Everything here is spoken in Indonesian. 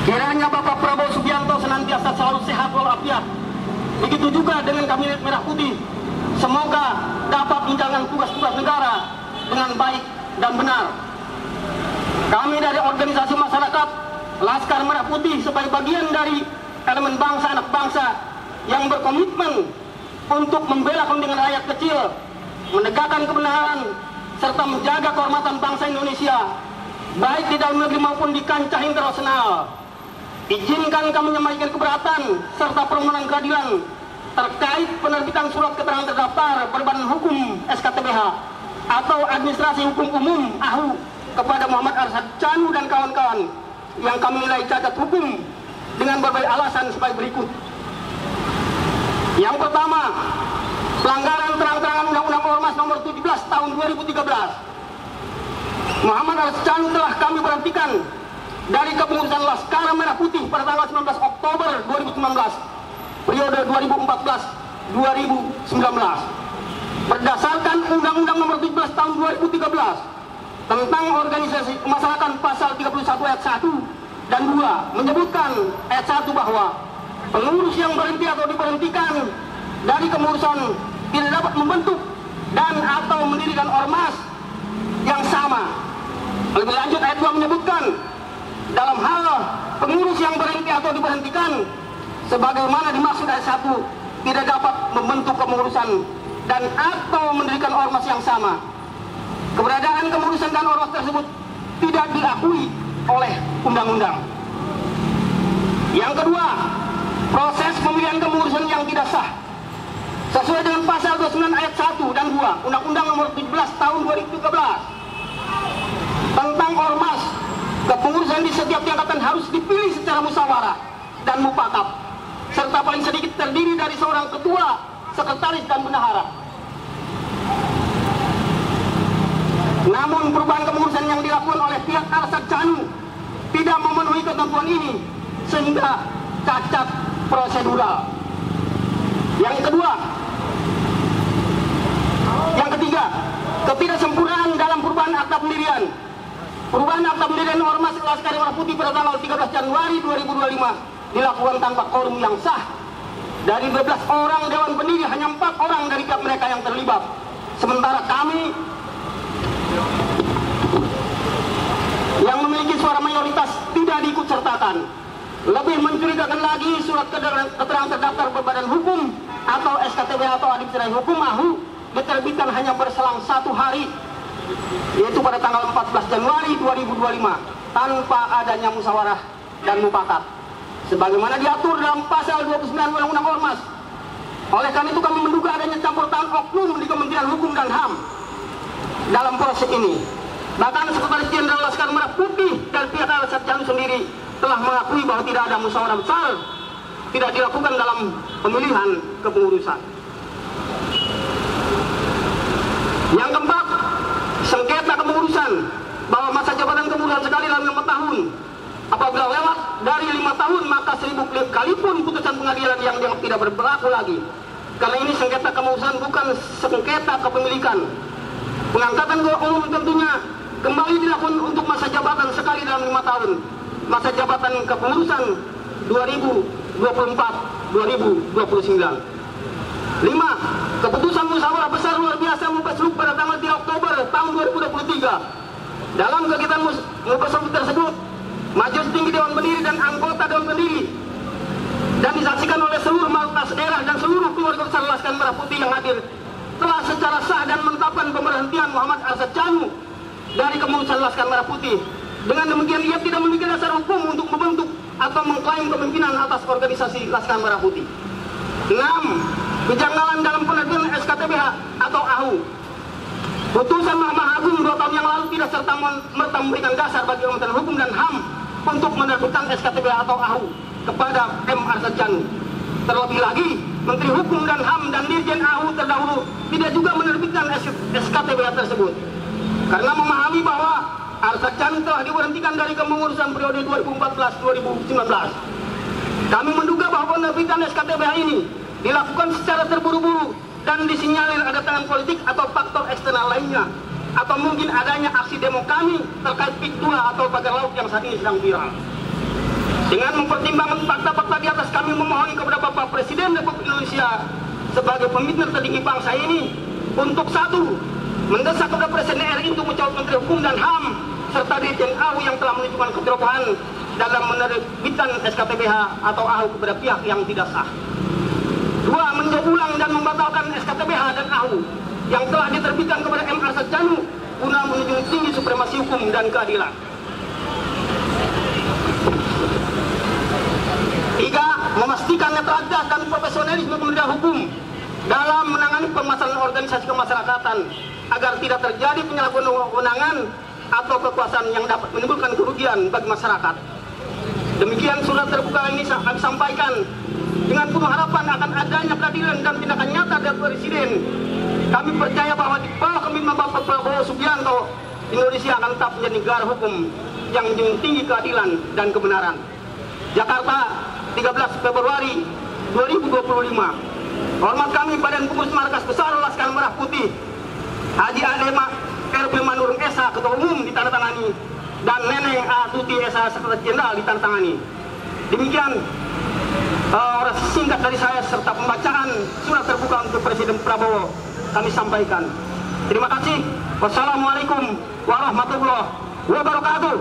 Kiranya Bapak Prabowo Subianto senantiasa selalu sehat walafiat. Begitu juga dengan Kabinet Merah Putih. Semoga dapat menjalankan tugas-tugas negara dengan baik dan benar. Kami dari organisasi masyarakat Laskar Merah Putih sebagai bagian dari elemen bangsa anak bangsa yang berkomitmen untuk membela kepentingan rakyat kecil, menegakkan kebenaran, serta menjaga kehormatan bangsa Indonesia, baik di dalam negeri maupun di kancah internasional. Izinkan kami menyampaikan keberatan serta permohonan keadilan terkait penerbitan surat keterangan terdaftar berbadan hukum SKTBH atau Administrasi Hukum Umum (AHU) kepada Muhammad Arsyad Chanu dan kawan-kawan yang kami nilai cacat hukum dengan berbagai alasan sebagai berikut. Yang pertama, pelanggaran terang-terangan Undang-Undang Ormas Nomor 17 Tahun 2013. Muhammad Arsyad Chanu telah kami berhentikan dari kepengurusan Laskar Merah Putih pada tanggal 19 Oktober 2019, periode 2014-2019, berdasarkan Undang-Undang Nomor 17 Tahun 2013 tentang organisasi masyarakat pasal 31 ayat 1 dan 2 menyebutkan ayat 1 bahwa pengurus yang berhenti atau diberhentikan dari kepengurusan tidak dapat membentuk dan atau mendirikan ormas yang sama. Lebih lanjut ayat 2 menyebutkan dalam hal pengurus yang berhenti atau diberhentikan sebagaimana dimaksud ayat 1 tidak dapat membentuk kepengurusan dan atau mendirikan ormas yang sama. Keberadaan kepengurusan dan ormas tersebut tidak diakui oleh undang-undang. Yang kedua, proses pemilihan kepengurusan yang tidak sah sesuai dengan pasal 29 ayat 1 dan 2 Undang-Undang Nomor 17 Tahun 2013 tentang ormas. Kepengurusan di setiap tingkatan harus dipilih secara musyawarah dan mufakat, serta paling sedikit terdiri dari seorang ketua, sekretaris, dan bendahara. Namun perubahan kepengurusan yang dilakukan oleh pihak Arsyad Chanu tidak memenuhi ketentuan ini sehingga cacat prosedural. Yang ketiga, ketidaksempurnaan dalam perubahan akta pendirian. Perubahan akta pendirian Ormas Laskar Merah Putih pada tanggal 13 Januari 2025 dilakukan tanpa quorum yang sah. Dari 12 orang dewan pendiri hanya 4 orang dari pihak mereka yang terlibat. Sementara kami yang memiliki suara mayoritas tidak diikut sertakan. Lebih mencurigakan lagi, surat keterangan terdaftar berbadan hukum atau SKTBH atau Administrasi Hukum (AHU) diterbitkan hanya berselang 1 hari, yaitu pada tanggal 14 Januari 2025 tanpa adanya musyawarah dan mufakat sebagaimana diatur dalam pasal 29 Undang-Undang Ormas. Oleh karena itu kami menduga adanya campur tangan oknum di Kementerian Hukum dan HAM dalam proses ini. Bahkan Sekretaris Jenderal Laskar Merah Putih dan pihak Arsyad Chanu sendiri telah mengakui bahwa tidak ada musyawarah besar tidak dilakukan dalam pemilihan kepengurusan. Yang keempat, sengketa kepengurusan, bahwa masa jabatan kepengurusan sekali dalam 5 tahun. Apabila lewat dari 5 tahun, maka 1000 kalipun putusan pengadilan yang dianggap tidak berlaku lagi. Karena ini sengketa kepengurusan bukan sengketa kepemilikan. Pengangkatan ketua umum tentunya kembali dilakukan untuk masa jabatan sekali dalam 5 tahun. Masa jabatan kepengurusan 2024-2029. 5. Keputusan musyawarah besar luar biasa Munaslup pada tanggal 3 Oktober tahun 2023. Dalam kegiatan Munaslup tersebut, Majelis Tinggi Dewan Pendiri dan anggota Dewan Pendiri dan disaksikan oleh seluruh markas daerah dan seluruh keluarga besar Laskar Merah Putih yang hadir telah secara sah dan menetapkan pemberhentian Muhammad Arsyad Chanu dari kepengurusan Laskar Merah Putih. Dengan demikian ia tidak memiliki dasar hukum untuk membentuk atau mengklaim kepemimpinan atas organisasi Laskar Merah Putih. 6. Kejanggalan dalam penerbitan SKTBH atau AHU. Putusan Mahkamah Agung 2 tahun yang lalu tidak serta-merta memberikan dasar bagi Kementerian Hukum dan HAM untuk menerbitkan SKTBH atau AHU kepada M. Arsyad Chanu. Terlebih lagi, Menteri Hukum dan HAM dan Dirjen AHU terdahulu tidak juga menerbitkan SKTBH tersebut. Karena memahami bahwa Arsyad Chanu telah diberhentikan dari kepengurusan periode 2014-2019. Kami menduga bahwa penerbitan SKTBH ini dilakukan secara terburu-buru dan disinyalir ada tangan politik atau faktor eksternal lainnya, atau mungkin adanya aksi demo kami terkait PIK 2 atau pagar laut yang saat ini sedang viral. Dengan mempertimbangkan fakta-fakta di atas, kami memohon kepada Bapak Presiden Republik Indonesia sebagai pemimpin tertinggi bangsa ini untuk satu, mendesak kepada Presiden RI untuk mencopot Menteri Hukum dan HAM serta Dirjen AU yang telah menunjukkan keterobohan dalam menerbitkan SKTBH atau AU kepada pihak yang tidak sah. Dua, meninjau ulang dan membatalkan SKTBH dan AU yang telah diterbitkan kepada M. Arsyad Djanu guna menjunjung tinggi supremasi hukum dan keadilan. Tiga, memastikan netralitas dan profesionalisme Kementerian Hukum dalam menangani permasalahan organisasi kemasyarakatan agar tidak terjadi penyalahgunaan atau kekuasaan yang dapat menimbulkan kerugian bagi masyarakat. Demikian surat terbuka ini kami sampaikan dengan penuh harapan akan adanya keadilan dan tindakan nyata dari Presiden. Kami percaya bahwa di bawah kepemimpinan Bapak Prabowo Subianto, Indonesia akan tetap menjadi negara hukum yang menjunjung tinggi keadilan dan kebenaran. Jakarta, 13 Februari 2025. Hormat kami Badan Pengurus Markas Besar Laskar Merah Putih, Haji Adema Erbil Manurung Esa Ketua Umum ditandatangani dan Neneng A. Tuti Esa Sekretaris Jenderal ditandatangani. Demikian orasi singkat dari saya serta pembacaan surat terbuka untuk Presiden Prabowo kami sampaikan. Terima kasih. Wassalamualaikum warahmatullahi wabarakatuh.